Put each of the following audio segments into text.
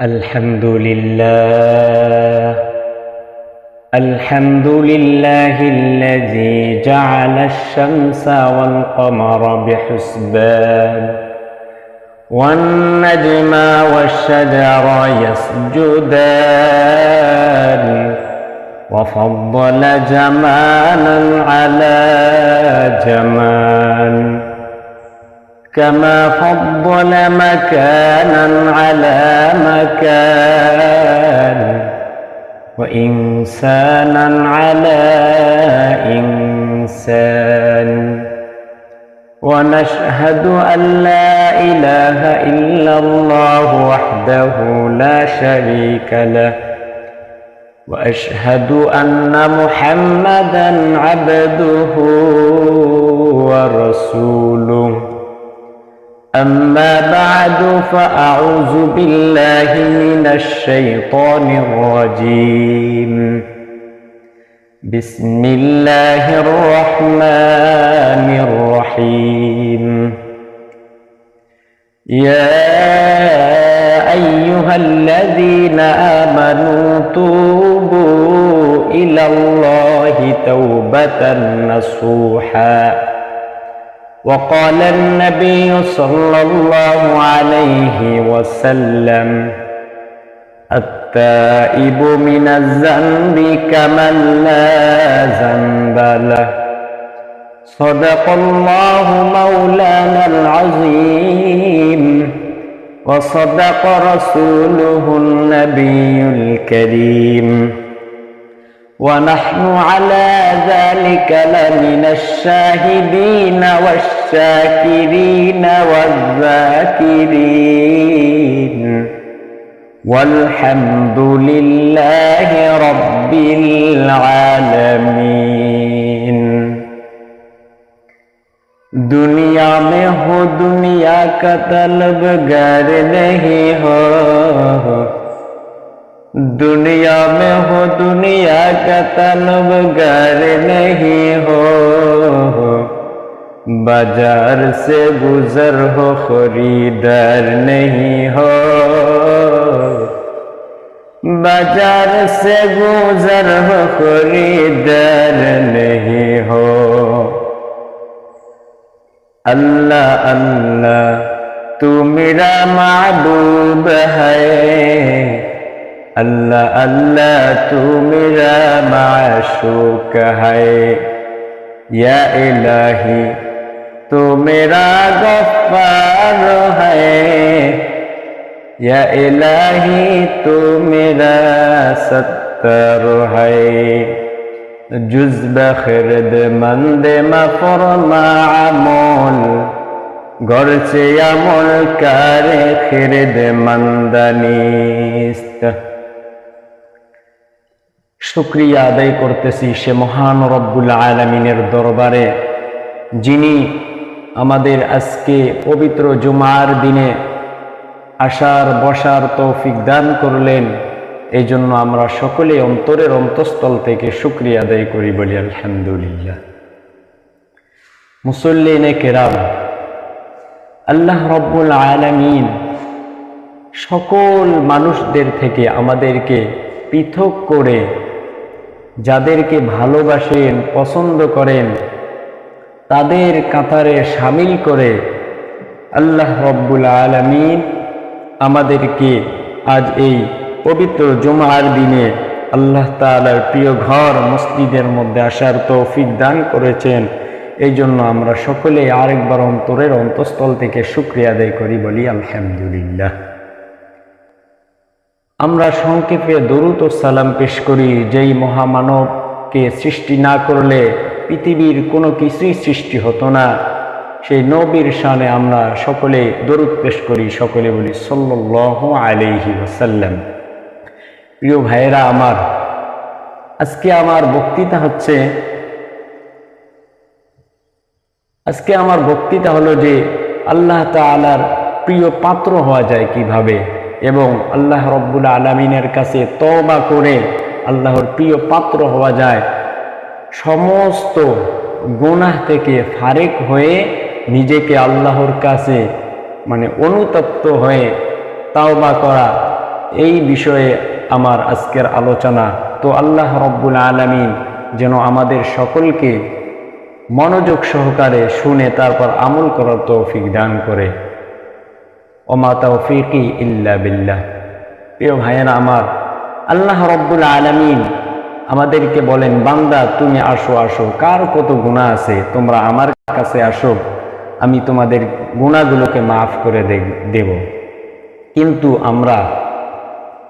الحمد لله الذي جعل الشمس والقمر بحسبان والنجم والشجر يسجدان وفضل جمالا على جمال كما فضل مكانا على مكان وإنسانا على إنسان ونشهد أن لا إله إلا الله وحده لا شريك له وأشهد أن محمدا عبده ورسوله أما بعد فأعوذ بالله من الشيطان الرجيم بسم الله الرحمن الرحيم يا أيها الذين آمنوا توبوا إلى الله توبة نصوحا وقال النبي صلى الله عليه وسلم التائب من الذنب كمن لا ذنب له صدق الله مولانا العظيم وصدق رسوله النبي الكريم ونحن على ذلك لمن الشاهدين والشاكرين والذاكرين والحمد لله رب العالمين दुनिया में हो दुनिया का तलबगार नहीं हो दुनिया में हो दुनिया का तलबगार नहीं हो बाजार से गुजर हो खरीदार नहीं हो बाजार से गुजर हो खरीदार नहीं हो अल्लाह अल्लाह तू मेरा महबूब है अल्लाह अल्लाह तू मेरा माशूक है या इलाही तू मेरा गफ्फार है या इलाही तू मेरा सत्तर है जुज़ बखिरद मंद मफरमा अमोल गौर से अमोल करे खिरद मंदनिस्त शुक्रिया आदाय करतेছি সে মহান রব্বুল আলামিনের দরবারে যিনি আমাদের আজকে পবিত্র জুমার দিনে আসার বসার তৌফিক দান করলেন এই জন্য আমরা সকলে অন্তরের অন্তঃস্থল থেকে শুকরিয়া আদায় করি বলি আলহামদুলিল্লাহ মুসল্লিনে কেরাম আল্লাহ রব্বুল আলামিন সকল মানুষদের থেকে আমাদেরকে পৃথক করে যাদেরকে ভালোবাসেন পছন্দ করেন তাদের কাতারে শামিল করে আল্লাহ রব্বুল আলামিন আমাদেরকে আজ এই পবিত্র জুমার দিনে আল্লাহ তাআলার প্রিয় ঘর মসজিদের মধ্যে আসার তৌফিক দান করেছেন এই জন্য আমরা সকলে আরেকবার অন্তরের অন্তঃস্থল থেকে শুকরিয়া আদায় করি বলি আলহামদুলিল্লাহ আমরা সংক্ষেপে দরুদ ও সালাম পেশ করি যেই মহামানবকে সৃষ্টি না করলে পৃথিবীর কোনো কিছুই সৃষ্টি হতো না সেই নবীর শানে আমরা সকলে দরুদ পেশ করি সকলে বলি সাল্লাল্লাহু আলাইহি ওয়াসাল্লাম প্রিয় ভাইরা আমার আজকে আমার বক্তৃতা হলো যে আল্লাহ তাআলার প্রিয় পাত্র হওয়া যায় কিভাবে এবং আল্লাহ রব্বুল আলামিনের কাছে তওবা করে আল্লাহর প্রিয় পাত্র হওয়া যায় সমস্ত গুনাহ থেকে ফারেক হয়ে নিজেকে আল্লাহর কাছে অনুতপ্ত হয়ে তাওবা করা এই বিষয়ে আমার আজকের আলোচনা। তো আল্লাহ রব্বুল আলামিন যেন আমাদের সকলকে মনোযোগ সহকারে শুনে তারপর আমল করার তৌফিক দান করে। ওমা তাওফীকি ইল্লা বিল্লাহ। প্রিয় ভাইয়েরা আমার, আল্লাহ রব্বুল আলামিন আমাদেরকে বলেন, বান্দা তুমি আসো আসো, কার কত গুনাহ আছে, তোমরা আমার কাছে আসো, আমি তোমাদের গুনাহগুলোকে মাফ করে দেব। কিন্তু আমরা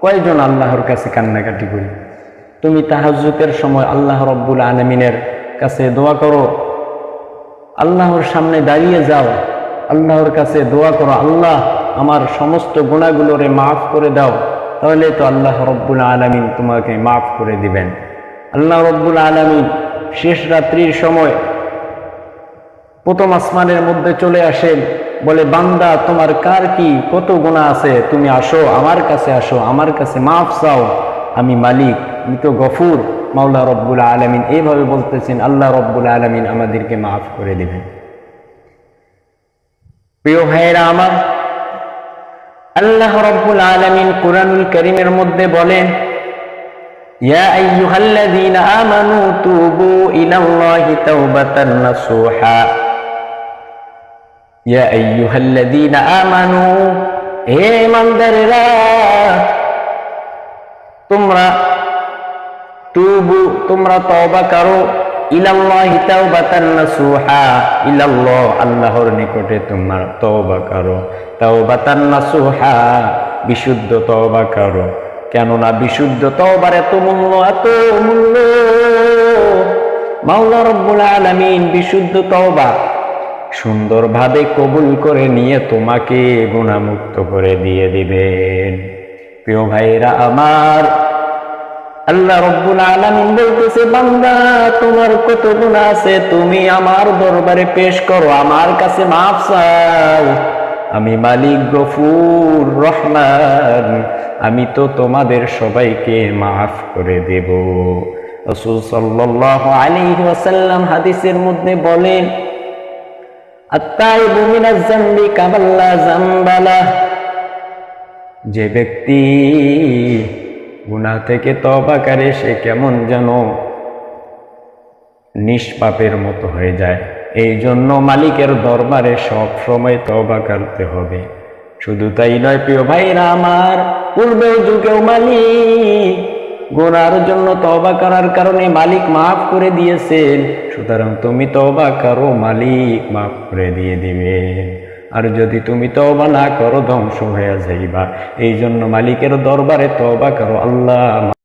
কয়জন আল্লাহর কাছে কান্নাকাটি করি? তুমি তাহাজ্জুদের সময় আল্লাহ রব্বুল আলামিনের কাছে দোয়া করো, আল্লাহর সামনে দাঁড়িয়ে যাও, আল্লাহর কাছে দোয়া করো, আল্লাহ আমার সমস্ত গুনাহগুলোরে মাফ করে দাও, তাহলে তো আল্লাহ রব্বুল আলামিন তোমাকে মাফ করে দিবেন। আল্লাহ রব্বুল আলামিন শেষ রাত্রির সময় প্রথম আসমানের মধ্যে চলে আসেন, বলে বান্দা তোমার কার কি কত গুনাহ আছে, তুমি আসো আমার কাছে, আসো আমার কাছে মাফ চাও, আমি মালিক, আমি তো গফুর। মাওলা রব্বুল আলামিন এইভাবে বলতেছেন, আল্লাহ রব্বুল আলামিন আমাদেরকে মাফ করে দিবেন। প্রিয় ভাইয়েরা আমার, আল্লাহ রব্বুল আলামিন কুরআনুল কারীমের মধ্যে বলেন, ইয়া আইয়ুহাল্লাযীনা আমানু তুবু ইলাল্লাহি তাওবাতান নাসুহা। ইয়া আইয়ুহাল্লাযীনা আমানু, হে ইমানদারেরা, তোমরা তওবা করো, ইলাল্লাহি তাওবাতান নাসুহা, ইলাল্লাহ আল্লাহর নিকটে তোমরা তওবা করো, তাওবাতান নাসুহা বিশুদ্ধ তওবা করো। কেননা বিশুদ্ধ তওবার এত মূল্য, এত মূল্য। মাওলা রব্বুল আলামিন বিশুদ্ধ তওবা সুন্দরভাবে কবুল করে নিয়ে তোমাকে গুনাহমুক্ত করে দিয়ে দিবেন। প্রিয় ভাইরা আমার, আল্লাহ রব্বুল আলামিন বলতেছে, বান্দা তোমার কত গুনাহ আছে, তুমি আমার দরবারে পেশ করো, আমার কাছে মাফ চাও, আমি মালিক গফুর রহমান, আমি তো তোমাদের সবাইকে মাফ করে দেব। রাসূল সাল্লাল্লাহু আলাইহি ওয়াসাল্লাম হাদিসের মধ্যে বলেন, আত-তাইবু মিনাজ যামবি কামাল্লা যামবালা, যে ব্যক্তি গুনাহ থেকে তওবা করে সে কেমন যেন নিষ্পাপের মতো হয়ে যায়। এই জন্য মালিকের দরবারে সব সময় তওবা করতে হবে। শুধু তাই নয় প্রিয় ভাইরা আমার, পূর্বের যুগেও মালিক গুনার জন্য তওবা করার কারণে মালিক মাফ করে দিয়েছেন। সুতরাং তুমি তওবা করো, মালিক মাফ করে দিয়ে দিবেন। আর যদি তুমি তওবা না করো ধ্বংস হয়ে যাইবা। এই জন্য মালিকের দরবারে তওবা করো, আল্লাহ